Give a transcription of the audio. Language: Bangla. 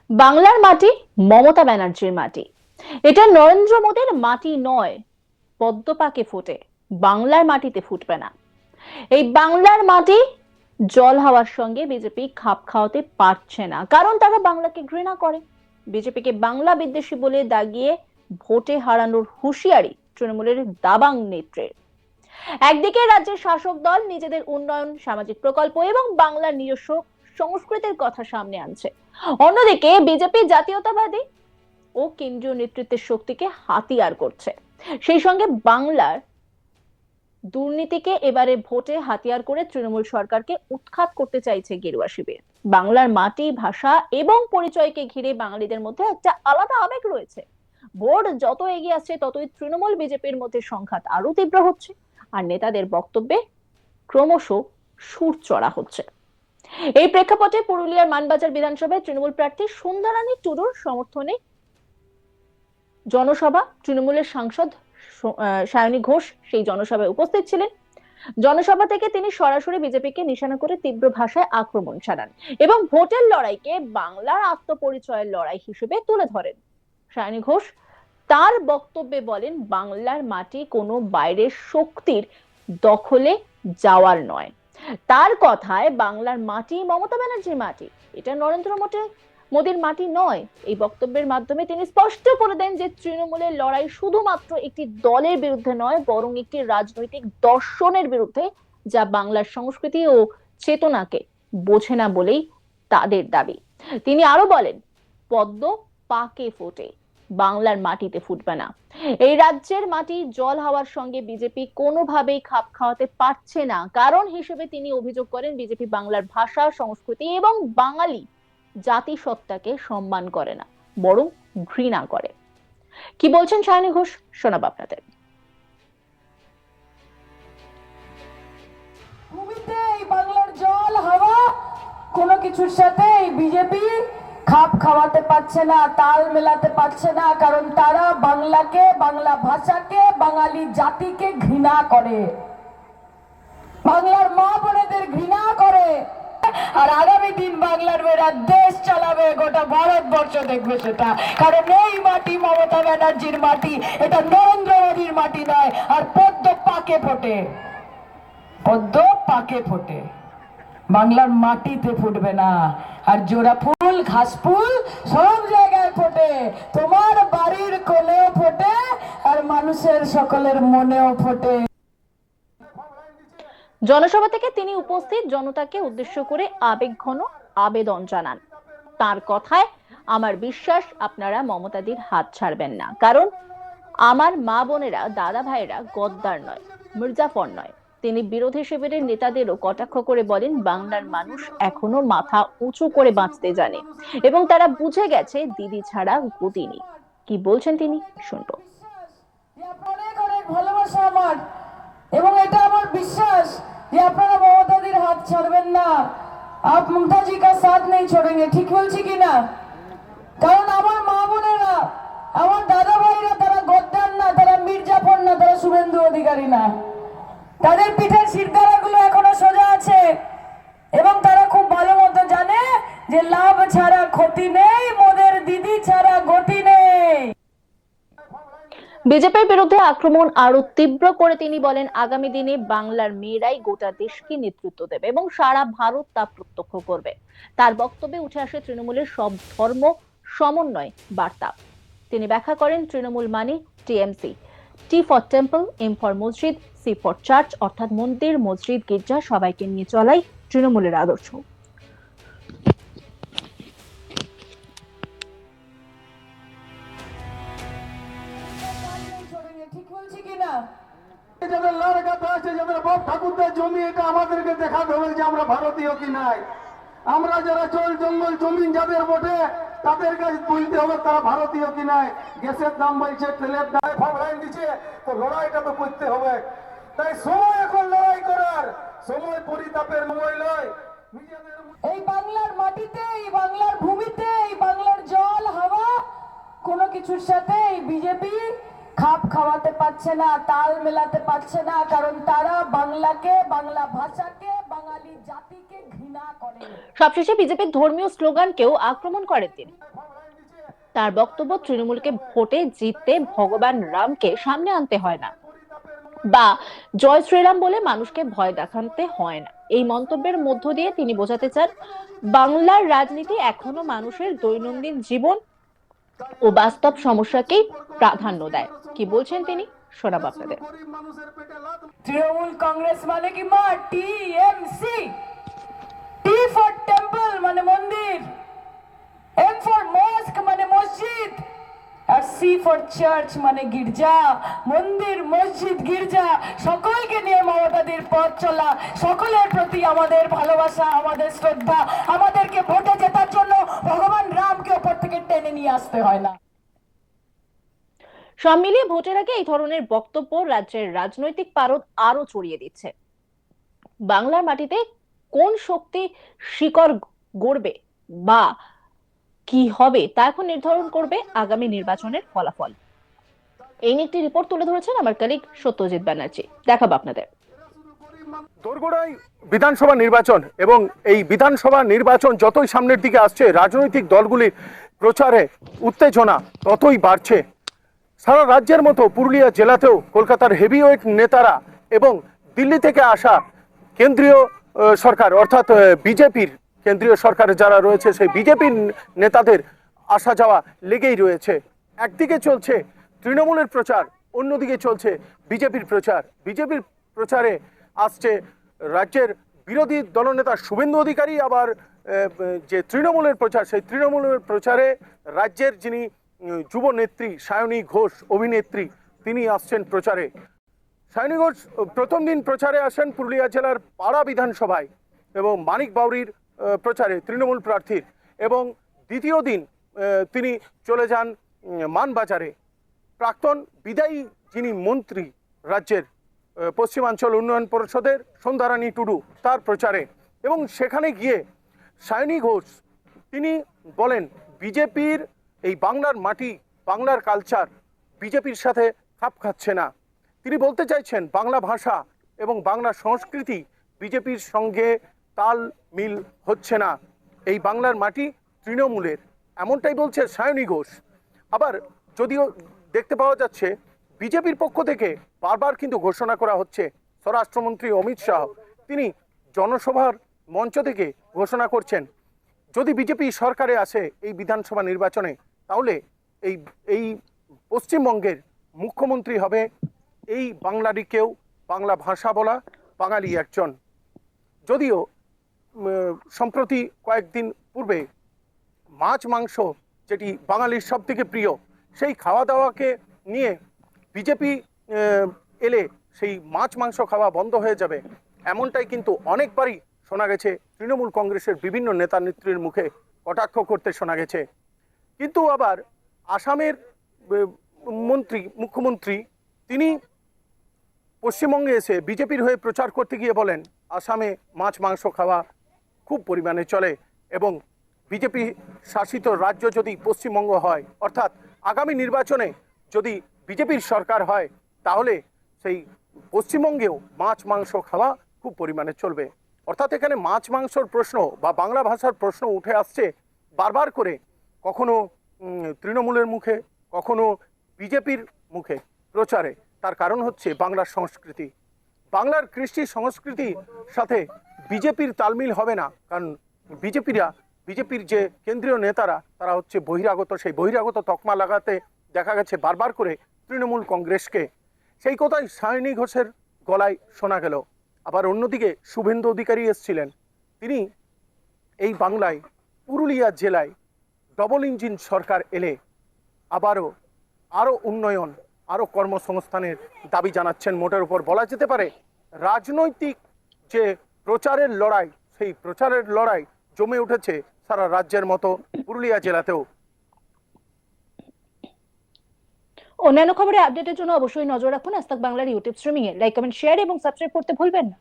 বাংলার মাটি মমতা ব্যানার্জির মাটি। এটা নরেন্দ্র মোদীর মাটি নয়, পদ্ম পাকে ফোটে, বাংলার মাটিতে ফুটবে না। এই বাংলার মাটি জল হাওয়ার সঙ্গে বিজেপি খাপ খাওয়াতে পারছে না, কারণ তারা বাংলাকে ঘৃণা করে। বিজেপিকে বাংলা বিদ্বেষী বলে দাগিয়ে ভোটে হারানোর হুঁশিয়ারি তৃণমূলের দাবাং নেত্রের। একদিকে রাজ্যের শাসক দল নিজেদের উন্নয়ন, সামাজিক প্রকল্প এবং বাংলার নিজস্ব সংস্কৃতির কথা সামনে আনছে, অন্যদিকে বিজেপি জাতীয়তাবাদী ও কেন্দ্রীয় নেতৃত্বের শক্তিকে হাতিয়ার করছে। সেই সঙ্গে বাংলার দুর্নীতিকে এবারে ভোটে হাতিয়ার করে তৃণমূল সরকারকে উৎখাত করতে চাইছে গেরুয়া শিবির। বাংলার মাটি, ভাষা এবং পরিচয়কে ঘিরে বাঙালিদের মধ্যে একটা আলাদা আবেগ রয়েছে। ভোট যত এগিয়ে আসছে ততই তৃণমূল বিজেপির মধ্যে সংঘাত আরো তীব্র হচ্ছে, আর নেতাদের বক্তব্যে ক্রমশ সুর চড়া হচ্ছে। এই প্রেক্ষাপটে পুরুলিয়ার মানবাজার বিধানসভায় তৃণমূল প্রার্থী সন্ধ্যারানী টুডুর সমর্থনে জনসভা, তৃণমূলের সাংসদ সায়নী ঘোষ সেই জনসভায় উপস্থিত ছিলেন। জনসভা থেকে তিনি সরাসরি বিজেপিকে নিশানা করে তীব্র ভাষায় আক্রমণ চালান এবং ভোটের লড়াইকে বাংলার আত্মপরিচয়ের লড়াই হিসেবে তুলে ধরেন। সায়নী ঘোষ তার বক্তব্যে বলেন, বাংলার মাটি কোনো বাইরের শক্তির দখলে যাওয়ার নয়। তার কথায় বাংলার মাটি মমতা ব্যানার্জির মাটি, এটা নরেন্দ্র মোদীর মাটি নয়। এই বক্তব্যের মাধ্যমে তিনি স্পষ্ট করে দেন যে তৃণমূলের লড়াই শুধুমাত্র একটি দলের বিরুদ্ধে নয়, বরং একটি রাজনৈতিক দর্শনের বিরুদ্ধে, যা বাংলার সংস্কৃতি ও চেতনাকে বোঝে না বলেই তাদের দাবি। তিনি আরো বলেন, পদ্ম পাকে ফোটে, বাংলার মাটিতে ফুটবে না। এই রাজ্যের মাটি জল হাওয়ার সঙ্গে বিজেপি কোনোভাবেই খাপ খাওয়াতে পারছে না, কারণ হিসেবে তিনি অভিযোগ করেন বিজেপি বাংলার ভাষা, সংস্কৃতি এবং বাঙালি জাতিসত্তাকে সম্মান করে না, বরং ঘৃণা করে। কি বলছেন সায়নী ঘোষ, শোনাব আপনাদের। বাংলার জল হাওয়া কোনো কিছুর সাথে এই বিজেপি খাপ খাওয়াতে পারছে না, তাল মেলাতে পারছে না, কারণ তারা বাংলাকে, বাংলা ভাষাকে, বাঙালি জাতিকে ঘৃণা করে, বাংলার মা বোনেদের ঘৃণা করে। আর আগামী দিন বাংলার মেয়েরা দেশ চালাবে, গোটা ভারতবর্ষ দেখবে সেটা। কারণ এই মাটি মমতা ব্যানার্জির মাটি, এটা নরেন্দ্র মোদীর মাটি নয়। আর পদ্ম পাকে ফোটে, পদ্ম পাকে ফোটে, বাংলার মাটিতে ফুটবে না। আর জোড়া ফুল, ঘাস ফুল সব জায়গায় ফোটে, তোমার বাড়ির কোলেও ফোটে, আর মানুষের সকলের মনেও ফোটে। জনসভা থেকে তিনি উপস্থিত জনতাকে উদ্দেশ্য করে আবেগঘন আবেদন জানান। তার কথায়, আমার বিশ্বাস আপনারা মমতাদির হাত ছাড়বেন না, কারণ আমার মা বোনেরা, দাদা ভাইয়েরা গদ্দার নয়, মির্জাফর নয়। তিনি বিরোধী শিবিরের নেতাদেরও কটাক্ষ করে বলেন, বাংলার মানুষ এখনো মাথা উঁচু করে বাঁচতে জানে এবং তারা বুঝে গেছে দিদি ছাড়া গতি নেই। কি বলছেন তিনি, শুনবো। অনেক অনেক ভালোবাসা আমার, এবং এটা আমার বিশ্বাস যে আপনারা মমতাদির হাত ছাড়বেন না। আপ মমতা জি কা সাথ নেই ছোড়েঙ্গে, ঠিক বলছি কিনা? কারণ আমার মা বোনেরা, আমার দাদা ভাইরা, তারা গদ্দার না, তারা মির্জাফর না, তারা শুভেন্দু অধিকারী না। তাদের পিঠের শিরদাঁড়াগুলো এখনো সোজা আছে এবং তারা খুব ভালো মতো জানে যে লাভ ছাড়া ক্ষতি নেই, মোদের দিদি ছাড়া গতি নেই। বিজেপির বিরুদ্ধে আক্রমণ আরো তীব্র করে তিনি বলেন, আগামী দিনে বাংলার মেয়েরাই গোটা দেশকে নেতৃত্ব দেবে এবং সারা ভারত তা প্রত্যক্ষ করবে। তার বক্তব্যে উঠে আসে তৃণমূলের সব ধর্ম সমন্বয় বার্তা। তিনি ব্যাখ্যা করেন, তৃণমূল মানে TMC, T for temple, M for masjid, C for church, অর্থাৎ মন্দির, মসজিদ, গির্জা সবাইকে নিয়ে চলাই তৃণমূলের আদর্শ। ঠিক বলছি কিনা? যাদের লড়কাতা আছে, যাদের বাপ ঠাকুরদের জমি, এটা আমাদেরকে দেখাতে হবে যে আমরা ভারতীয় কি নাই। আমরা যারা জল জঙ্গল জমিন যাদের বটে, তাদের কাছে তুলতে হবে তারা ভারতীয় কি নাই। গ্যাসের দাম বাড়ছে, তেলের দাম ফাইন দিচ্ছে, তো লড়াইটা তো করতে হবে। তাই সময় এখন লড়াই করার সময়, পরিতাপের সময় নয়। এই বাংলার মাটিতে, এই বাংলার ভূমিতে, এই বাংলার জল হাওয়া কোনো কিছুর সাথে এই বিজেপি খাপ খাওয়াতে পারছে না, তাল মেলাতে পারছে না, কারণ তারা বাংলাকে, বাংলা ভাষাকে, বাঙালি জাতিকে ঘৃণা করে। সবশেষে বিজেপির ধর্মীয় স্লোগানকেও আক্রমণ করেন তিনি। তার বক্তব্য, তৃণমূলকে ভোটে জিততে ভগবান রামকে সামনে আনতে হয় না বা জয় শ্রীরাম বলে মানুষকে ভয় দেখাতে হয় না। এই মন্তব্যের মধ্য দিয়ে তিনি বোঝাতে চান, বাংলার রাজনীতি এখনো মানুষের দৈনন্দিন জীবন ও বাস্তব সমস্যাকেই প্রাধান্য দেয়। কি বলছেন তিনি, শোনাবো আপনাদের। তৃণমূল কংগ্রেস মানে কি মা টিএমসি, টি ফর টেম্পল মানে মন্দির, এম ফর মস্ক মানে মসজিদ, আর সি ফর চার্চ মানে গির্জা। মন্দির, মসজিদ, গির্জা সকলকে নিয়ে মমতাদির পথ চলা, সকলের প্রতি আমাদের ভালোবাসা, আমাদের শ্রদ্ধা। আমাদেরকে ভোটে জেতার জন্য ভগবান রামকে ওপর থেকে টেনে নিয়ে আসতে হয় না। সব মিলিয়ে ভোটের আগে এই ধরনের বক্তব্য রাজ্যের রাজনৈতিক পারদ আরো ছড়িয়ে দিচ্ছে। বাংলার মাটিতে কোন শক্তি শিকড় গড়বে বা কি হবে তা এখন নির্ধারণ করবে আগামী নির্বাচনের ফলাফল। এই নিয়ে একটি রিপোর্ট তুলে ধরেছেন আমার কলিগ সত্যজিৎ ব্যানার্জি, দেখাবো আপনাদের। দোরগোড়ায় বিধানসভা নির্বাচন, এবং এই বিধানসভা নির্বাচন যতই সামনের দিকে আসছে, রাজনৈতিক দলগুলির প্রচারে উত্তেজনা ততই বাড়ছে। সারা রাজ্যের মতো পুরুলিয়া জেলাতেও কলকাতার হেভিওয়েট নেতারা এবং দিল্লি থেকে আসা কেন্দ্রীয় সরকার অর্থাৎ বিজেপির কেন্দ্রীয় সরকারে যারা রয়েছে সেই বিজেপির নেতাদের আসা যাওয়া লেগেই রয়েছে। একদিকে চলছে তৃণমূলের প্রচার, অন্যদিকে চলছে বিজেপির প্রচার। বিজেপির প্রচারে আসছে রাজ্যের বিরোধী দলনেতা শুভেন্দু অধিকারী, আবার যে তৃণমূলের প্রচার, সেই তৃণমূলের প্রচারে রাজ্যের যিনি যুব নেত্রী সায়নী ঘোষ অভিনেত্রী, তিনি আসছেন প্রচারে। সায়নী ঘোষ প্রথম দিন প্রচারে আসেন পুরুলিয়া জেলার পাড়া বিধানসভায় এবং মানিক বাউরির প্রচারে তৃণমূল প্রার্থীর, এবং দ্বিতীয় দিন তিনি চলে যান মানবাজারে প্রাক্তন বিদায়ী যিনি মন্ত্রী রাজ্যের পশ্চিমাঞ্চল উন্নয়ন পরিষদের সন্ধ্যারানী টুডু, তার প্রচারে। এবং সেখানে গিয়ে সায়নী ঘোষ তিনি বলেন, বিজেপির এই বাংলার মাটি, বাংলার কালচার বিজেপির সাথে খাপ খাচ্ছে না। তিনি বলতে চাইছেন বাংলা ভাষা এবং বাংলা সংস্কৃতি বিজেপির সঙ্গে তাল মিল হচ্ছে না, এই বাংলার মাটি তৃণমূলের, এমনটাই বলছে সায়নী ঘোষ। আবার যদিও দেখতে পাওয়া যাচ্ছে বিজেপির পক্ষ থেকে বারবার কিন্তু ঘোষণা করা হচ্ছে, স্বরাষ্ট্রমন্ত্রী অমিত শাহ তিনি জনসভার মঞ্চ থেকে ঘোষণা করছেন, যদি বিজেপি সরকারে আসে এই বিধানসভা নির্বাচনে, তাহলে এই পশ্চিমবঙ্গের মুখ্যমন্ত্রী হবে এই বাংলারই কেউ, বাংলা ভাষা বলা বাঙালি একজন। যদিও সম্প্রতি কয়েকদিন পূর্বে মাছ মাংস যেটি বাঙালির সব থেকে প্রিয়, সেই খাওয়া দাওয়াকে নিয়ে বিজেপি এলে সেই মাছ মাংস খাওয়া বন্ধ হয়ে যাবে, এমনটাই কিন্তু অনেকবারই শোনা গেছে। তৃণমূল কংগ্রেসের বিভিন্ন নেতা নেত্রীর মুখে কটাক্ষ করতে শোনা গেছে। কিন্তু আবার আসামের মুখ্যমন্ত্রী তিনি পশ্চিমবঙ্গে এসে বিজেপির হয়ে প্রচার করতে গিয়ে বলেন, আসামে মাছ মাংস খাওয়া খুব পরিমাণে চলে, এবং বিজেপি শাসিত রাজ্য যদি পশ্চিমবঙ্গ হয়, অর্থাৎ আগামী নির্বাচনে যদি বিজেপির সরকার হয়, তাহলে সেই পশ্চিমবঙ্গেও মাছ মাংস খাওয়া খুব পরিমাণে চলবে। অর্থাৎ এখানে মাছ মাংসর প্রশ্ন বা বাংলা ভাষার প্রশ্ন উঠে আসছে বারবার করে, কখনো তৃণমূলের মুখে, কখনো বিজেপির মুখে প্রচারে। তার কারণ হচ্ছে বাংলার সংস্কৃতি, বাংলার কৃষ্টি সংস্কৃতির সাথে বিজেপির তালমিল হবে না, কারণ বিজেপির যে কেন্দ্রীয় নেতারা তারা হচ্ছে বহিরাগত, সেই বহিরাগত তকমা লাগাতে দেখা গেছে বারবার করে তৃণমূল কংগ্রেসকে। সেই কথাই সায়নী ঘোষের গলায় শোনা গেল। আবার অন্যদিকে শুভেন্দু অধিকারী এসেছিলেন, তিনি এই বাংলায় পুরুলিয়া জেলায় ডবল ইঞ্জিন সরকার এলে আরও উন্নয়ন, আরও কর্মসংস্থানের দাবি জানাচ্ছেন। মোটের উপর বলা যেতে পারে রাজনৈতিক যে প্রচারের লড়াই, সেই প্রচারের লড়াই জমে উঠেছে সারা রাজ্যের মতো পুরুলিয়া জেলাতেও। অন্যান্য খবরে আপডেটের জন্য অবশ্যই নজর রাখুন আজ তাক বাংলার ইউটিউব স্ট্রিমিং এ। লাইক, কমেন্ট, শেয়ার এবং সাবস্ক্রাইব করতে ভুলবেন না।